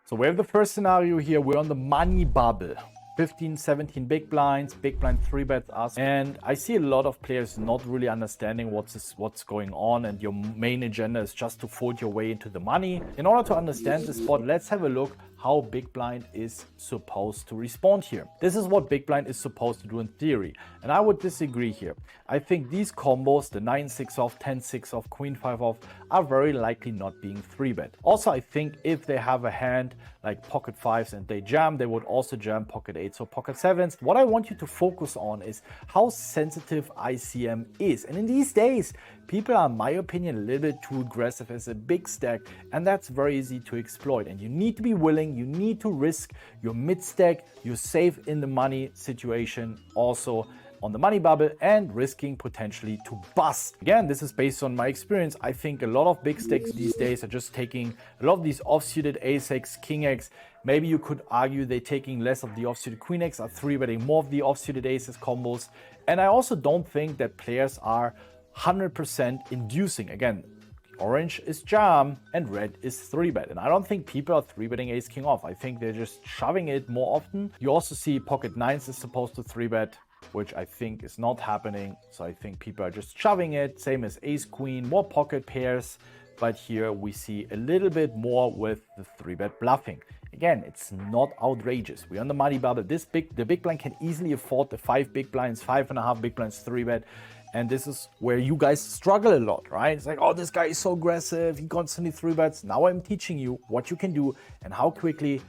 So we have the first scenario here. We're on the money bubble. 15, 17 big blind 3-bet us. And I see a lot of players not really understanding what's going on, and your main agenda is just to fold your way into the money. In order to understand this spot, let's have a look how big blind is supposed to respond here. This is what big blind is supposed to do in theory, and I would disagree here. I think these combos, the 9-6 off, 10-6 off, Queen 5 off, are very likely not being 3-bet. Also, I think if they have a hand like pocket 5s and they jam, they would also jam pocket 8s or pocket 7s. What I want you to focus on is how sensitive ICM is. And in these days, people are, in my opinion, a little bit too aggressive as a big stack, and that's very easy to exploit. And you need to be willing, you need to risk your mid stack, you're safe in the money situation also on the money bubble, and risking potentially to bust. Again, this is based on my experience. I think a lot of big stacks these days are just taking a lot of these offsuited ace-x, king-x. Maybe you could argue they're taking less of the offsuited queen-x, are 3-betting more of the offsuited aces combos. And I also don't think that players are 100% inducing. Again, orange is jam and red is 3-bet. And I don't think people are 3-betting ace king off. I think they're just shoving it more often. You also see pocket 9s is supposed to 3-bet, which I think is not happening. So I think people are just shoving it. Same as ace queen, more pocket pairs. But here we see a little bit more with the 3-bet bluffing. Again, it's not outrageous. We're on the money bubble. The big blind can easily afford the 5 big blinds, 5.5 big blinds, 3-bet. And this is where you guys struggle a lot, right? It's like, oh, this guy is so aggressive. He constantly 3-bets. Now I'm teaching you what you can do and how quickly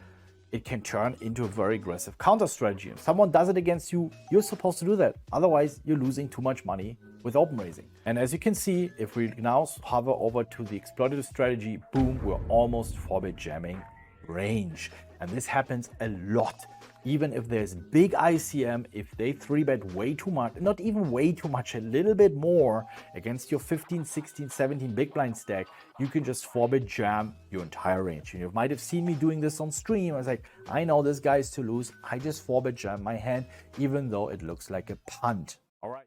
it can turn into a very aggressive counter strategy. If someone does it against you, you're supposed to do that. Otherwise, you're losing too much money with open raising. And as you can see, if we now hover over to the exploitative strategy, boom, we're almost 4-bet jamming range. And this happens a lot. Even if there's big ICM, if they 3-bet way too much, not even way too much, a little bit more against your 15, 16, 17 big blind stack, you can just 4-bet jam your entire range. And you might have seen me doing this on stream. I was like, I know this guy is to lose. I just 4-bet jam my hand, even though it looks like a punt. All right.